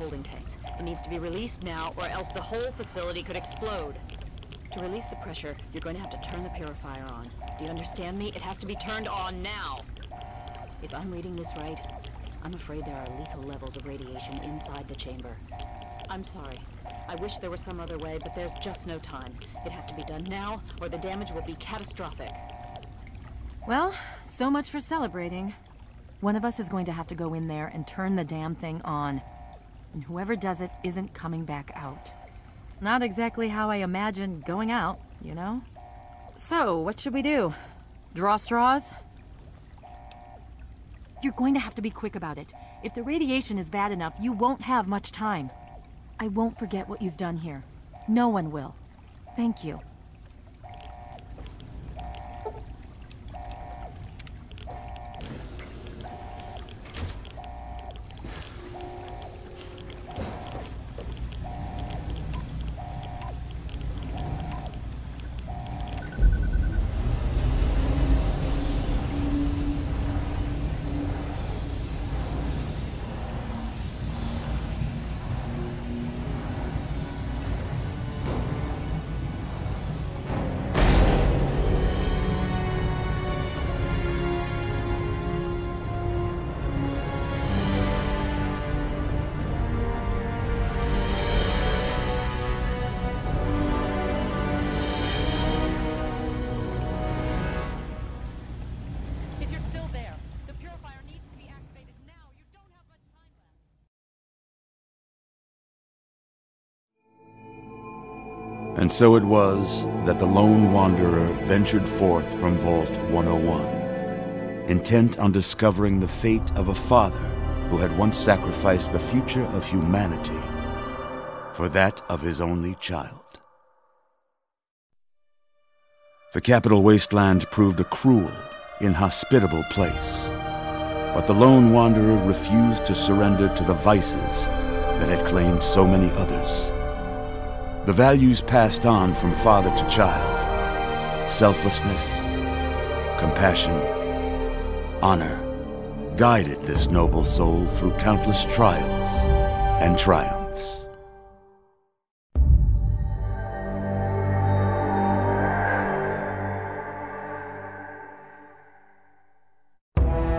holding tanks. It needs to be released now, or else the whole facility could explode. To release the pressure, you're going to have to turn the purifier on. Do you understand me? It has to be turned on now. If I'm reading this right, I'm afraid there are lethal levels of radiation inside the chamber. I'm sorry. I wish there was some other way, but there's just no time. It has to be done now, or the damage will be catastrophic. Well, so much for celebrating. One of us is going to have to go in there and turn the damn thing on. And whoever does it isn't coming back out. Not exactly how I imagined going out, you know? So, what should we do? Draw straws? You're going to have to be quick about it. If the radiation is bad enough, you won't have much time. I won't forget what you've done here. No one will. Thank you. And so it was that the lone wanderer ventured forth from Vault 101, intent on discovering the fate of a father who had once sacrificed the future of humanity for that of his only child. The capital wasteland proved a cruel, inhospitable place, but the lone wanderer refused to surrender to the vices that had claimed so many others. The values passed on from father to child, selflessness, compassion, honor, guided this noble soul through countless trials and triumphs.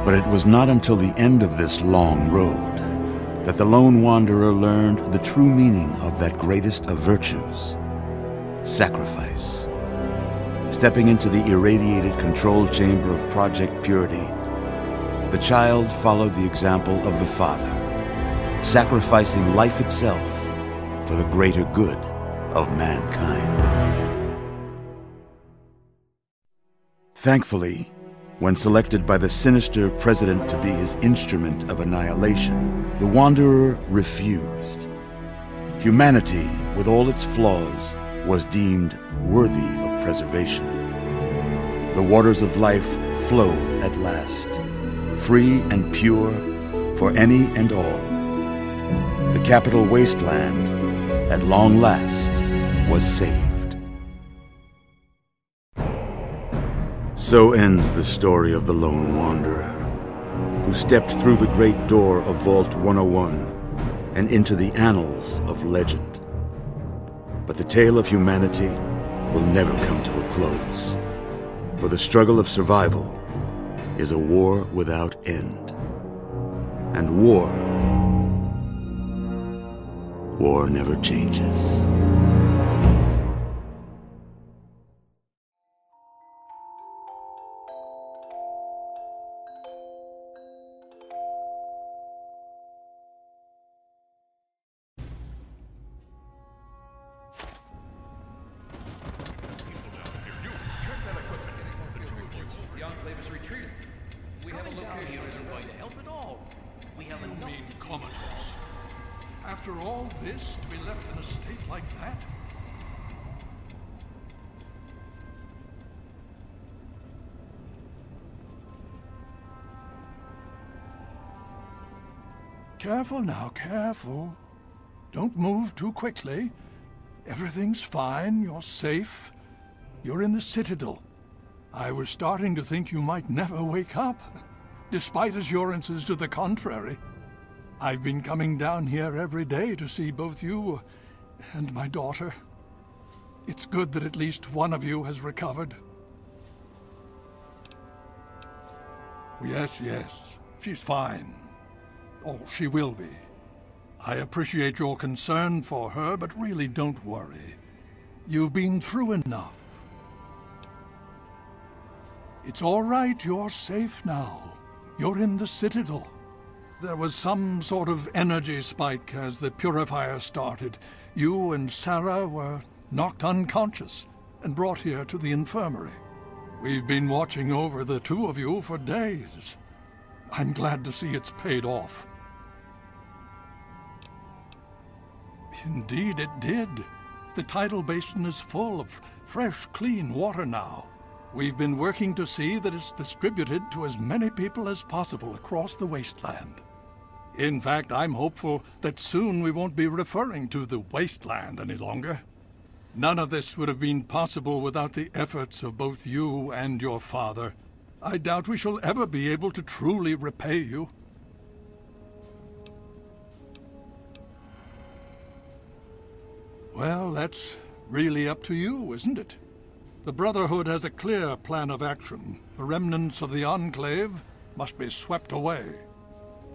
But it was not until the end of this long road that the lone wanderer learned the true meaning of that greatest of virtues, sacrifice. Stepping into the irradiated control chamber of Project Purity, the child followed the example of the father, sacrificing life itself for the greater good of mankind. Thankfully, when selected by the sinister president to be his instrument of annihilation, the Wanderer refused. Humanity, with all its flaws, was deemed worthy of preservation. The waters of life flowed at last, free and pure for any and all. The capital wasteland, at long last, was saved. So ends the story of the lone wanderer, who stepped through the great door of Vault 101 and into the annals of legend. But the tale of humanity will never come to a close, for the struggle of survival is a war without end. And war never changes. After all this, to be left in a state like that? Careful now, careful. Don't move too quickly. Everything's fine, you're safe. You're in the citadel. I was starting to think you might never wake up, despite assurances to the contrary. I've been coming down here every day to see both you and my daughter. It's good that at least one of you has recovered. Yes, yes, she's fine. Oh, she will be. I appreciate your concern for her, but really don't worry. You've been through enough. It's all right, you're safe now. You're in the citadel. There was some sort of energy spike as the purifier started. You and Sarah were knocked unconscious and brought here to the infirmary. We've been watching over the two of you for days. I'm glad to see it's paid off. Indeed it did. The tidal basin is full of fresh, clean water now. We've been working to see that it's distributed to as many people as possible across the wasteland. In fact, I'm hopeful that soon we won't be referring to the wasteland any longer. None of this would have been possible without the efforts of both you and your father. I doubt we shall ever be able to truly repay you. Well, that's really up to you, isn't it? The Brotherhood has a clear plan of action. The remnants of the Enclave must be swept away.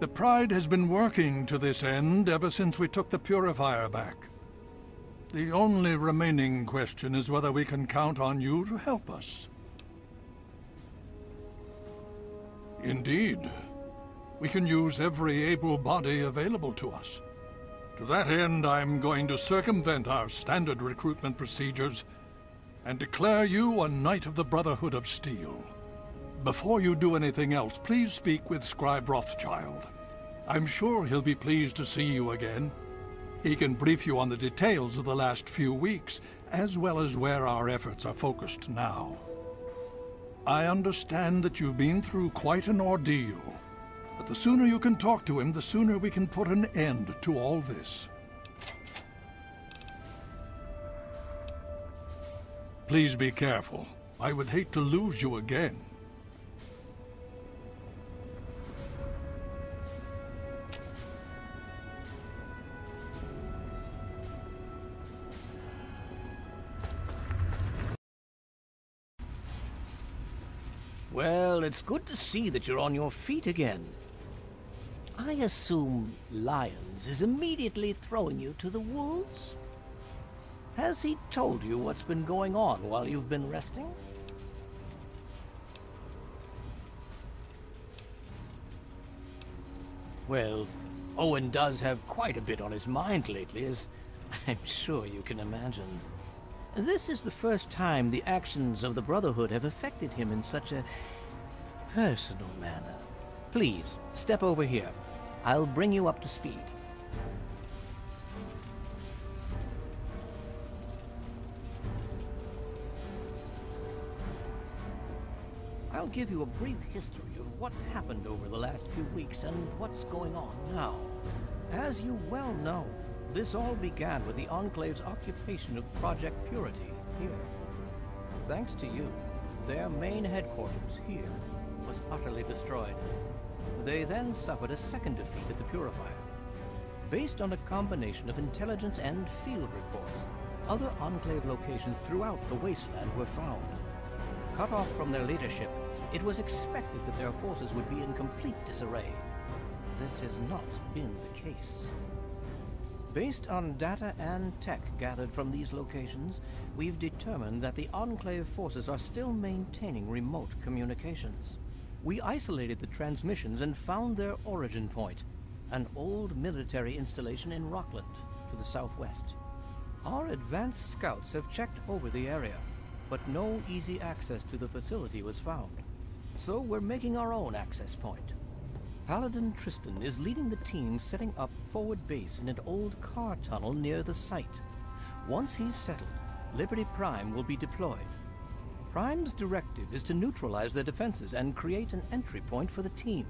The Pride has been working to this end ever since we took the Purifier back. The only remaining question is whether we can count on you to help us. Indeed. We can use every able body available to us. To that end, I'm going to circumvent our standard recruitment procedures and declare you a Knight of the Brotherhood of Steel. Before you do anything else, please speak with Scribe Rothschild. I'm sure he'll be pleased to see you again. He can brief you on the details of the last few weeks, as well as where our efforts are focused now. I understand that you've been through quite an ordeal, but the sooner you can talk to him, the sooner we can put an end to all this. Please be careful. I would hate to lose you again. Well, it's good to see that you're on your feet again. I assume Lyons is immediately throwing you to the wolves? Has he told you what's been going on while you've been resting? Well, Owen does have quite a bit on his mind lately, as I'm sure you can imagine. This is the first time the actions of the Brotherhood have affected him in such a personal manner. Please, step over here. I'll bring you up to speed. I'll give you a brief history of what's happened over the last few weeks and what's going on now. As you well know, this all began with the Enclave's occupation of Project Purity here. Thanks to you, their main headquarters here was utterly destroyed. They then suffered a second defeat at the Purifier. Based on a combination of intelligence and field reports, other Enclave locations throughout the wasteland were found. Cut off from their leadership, it was expected that their forces would be in complete disarray. This has not been the case. Based on data and tech gathered from these locations, we've determined that the Enclave forces are still maintaining remote communications. We isolated the transmissions and found their origin point, an old military installation in Rockland, to the southwest. Our advanced scouts have checked over the area, but no easy access to the facility was found. So we're making our own access point. Paladin Tristan is leading the team setting up forward base in an old car tunnel near the site. Once he's settled, Liberty Prime will be deployed. Prime's directive is to neutralize their defenses and create an entry point for the team.